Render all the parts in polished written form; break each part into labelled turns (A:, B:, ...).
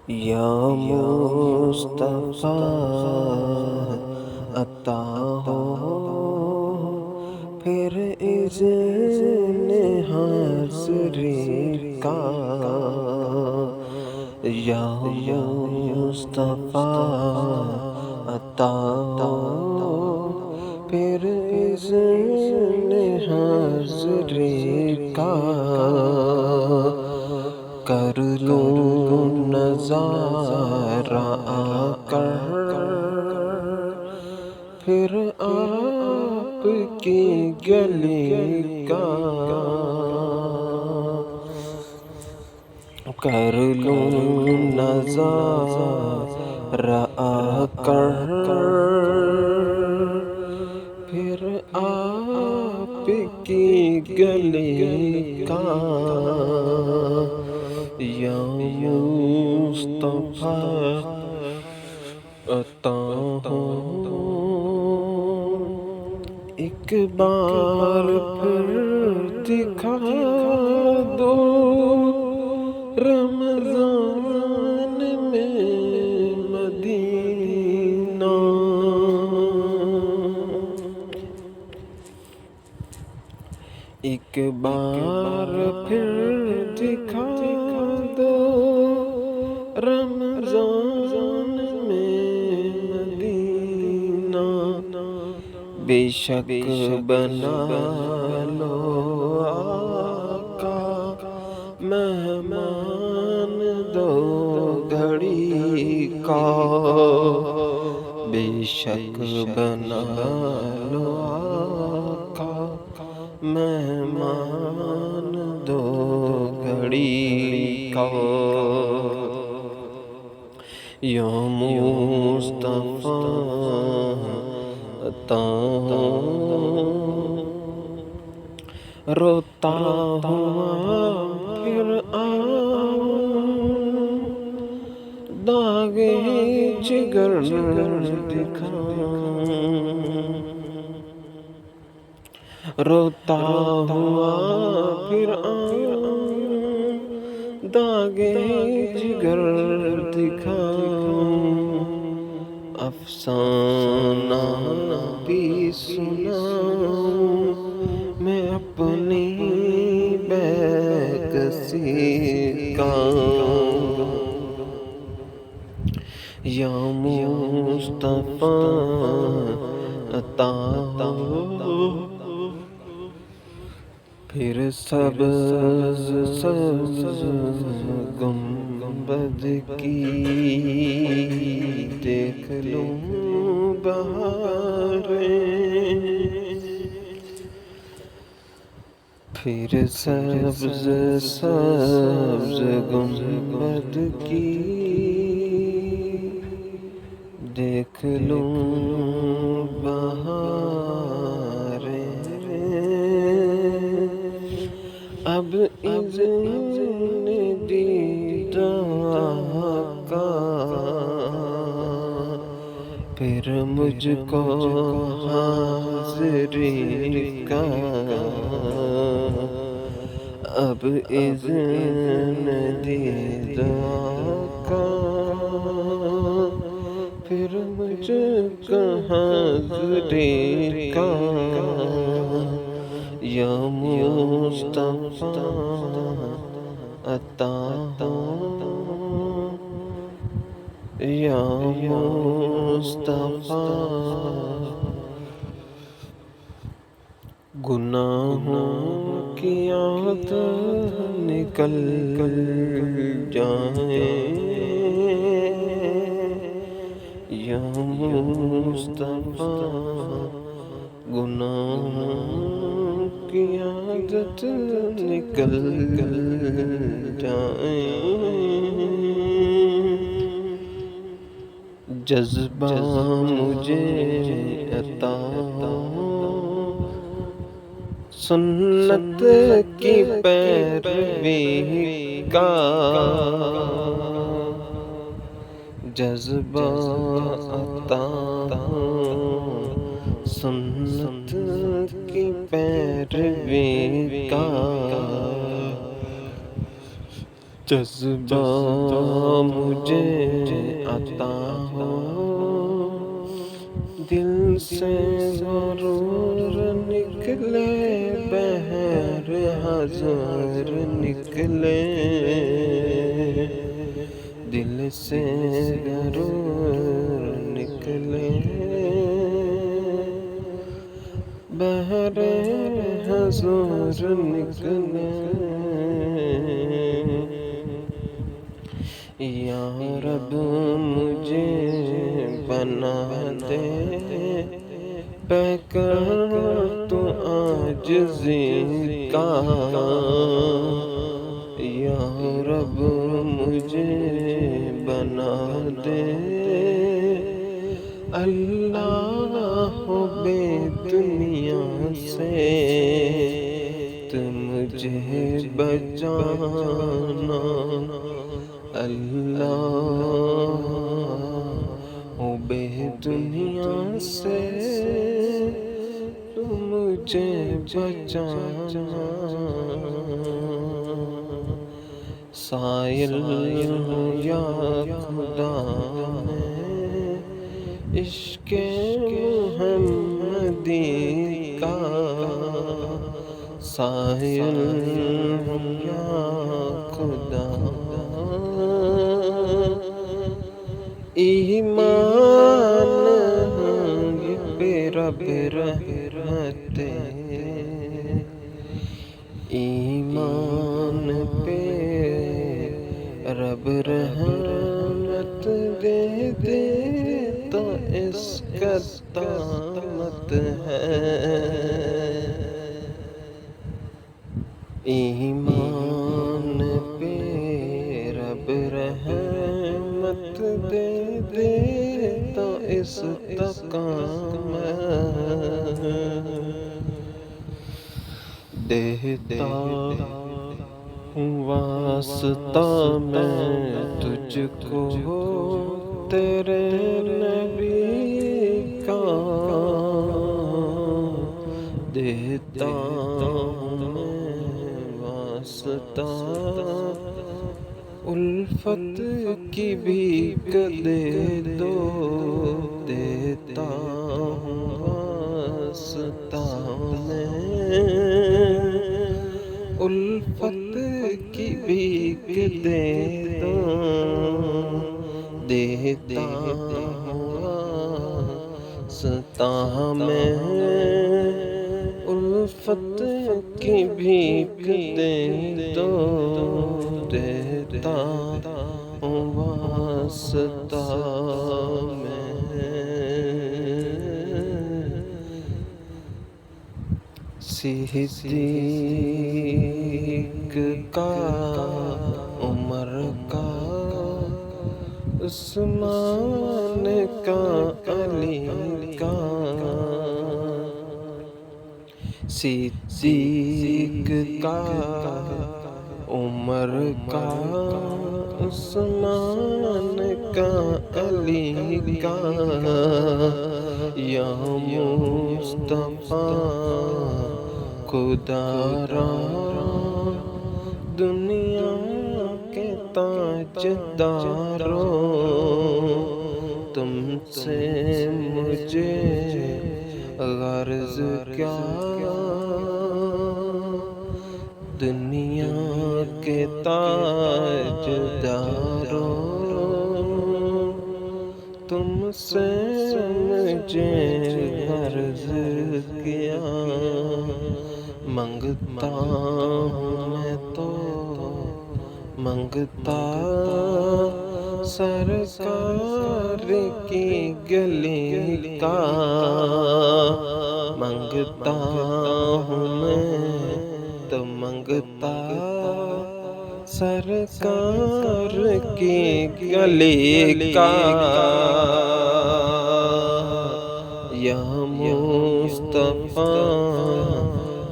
A: یا مصطفیٰ عطا ہو پھر اذن حاضری کا، یا مصطفیٰ عطا ہو پھر اذن حاضری کا، کر لوں نظارہ آ کر پھر آپ کی گلی کا، کر لوں نظارہ آ کر پھر آپ کی گلی کا، یا مصطفیٰ عطا ہو ایک بار پھر دکھا دو رمضان میں مدینہ، ایک بار پھر دکھا دو رمضان میں مدینہ، بے شک بنا لو آقا مہمان دو گھڑی کا، بے شک بنا لو آقا مہمان دو گھڑی کا، یا مصطفیٰ عطا ہو روتا ہوا پھر آؤں داغے جگر دکھاؤں، روتا ہوا پھر آؤں داغے جگر دکھاؤں، افسانہ بھی سناؤں میں اپنی بے کسی کا، یا مصطفیٰ عطا ہو پھر سبز سبز گنبد کی دیکھ لوں بہاریں، پھر سبز سبز گنبد کی دیکھ لوں بہاریں، اب اذن دیدار کا پھر مجھ کو حاضری کا، اب اذن دیدار کا پھر مجھ کو حاضری کا، یا مصطفیٰ عطا ہو یا مصطفیٰ، گناہوں کی عادت نکل جائیں، یا مصطفیٰ گناہوں کی عادت نکل جائیں، جذبہ مجھے عطا ہو سنت کی پیروی کا، جذبہ عطا ہو سنت کی پیروی کا، جذبہ مجھے سے غرور نکلے بہر حضور نکلے دل سے غرور نکلے بہر حضور نکلے یا رب مجھے بنا دے پیکر تو عاجزی کا یا رب مجھے بنا دے اللہ بے دنیا سے تو مجھے بچانا اللہ بے دنیا سے تو مجھے بچانا سائل یا خدا میں عشق محمدی کا سائل یا خدا ایمان پہ رب رحمت ایمان پہ رب رحمت دے دے تو اس کا طامت ہے ایمان پہ رب رحمت دے دے تو اس تقام دیتا ہوں واسطہ میں تجھ کو تیرے نبی کا دیتا ہوں واسطہ الفت کی بھیک دے دو دیتا ہوں واسطہ میں الفت کی بھیک دے دو دیتا ہوں واسطہ میں الفت کی بھیک دے دو دیتا ہوں واسطہ میں صدیق کا عمر کا عثمان کا علی کا صدیق کا عمر کا عثمان کا علی کا یا مصطفیٰ خدا را دنیا کے تاجدارو تم سے مجھے غرض کیا دنیا کے تاجدارو تم سے مجھے غرض کیا منگتا ہوں میں تو منگتا سرکار کی گلی کا منگتا ہوں میں تو منگتا سرکار کی گلی کا یا مصطفیٰ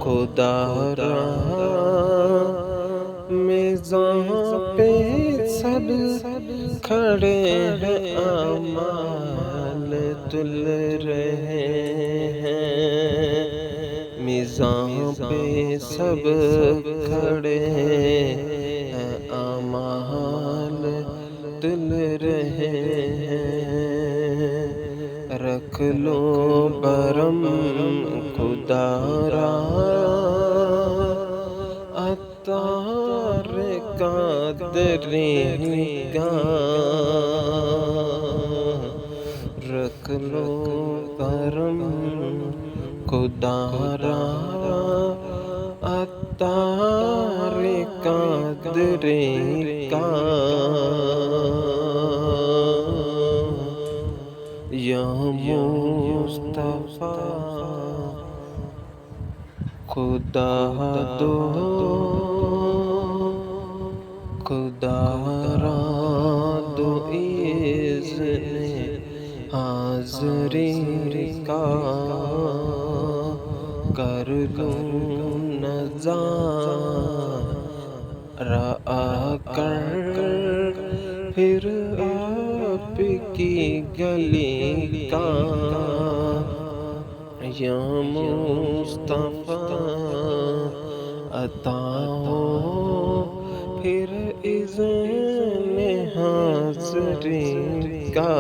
A: خدا را میزان پہ سب کھڑے ہیں اعمال تل رہے ہیں میزان پہ سب کھڑے ہیں اعمال تل رہے ہیں رکھ لو برم خدارا عطار قادری کا رکھ لو کرم خدارا عطار قادری کا یا مصطفیٰ خدا دو خدا را دو اذن حاضری کا کر لوں نظارہ آ کر پھر آپ کی گلی کا یا مصطفیٰ عطا ہو پھر اذن حاضری کا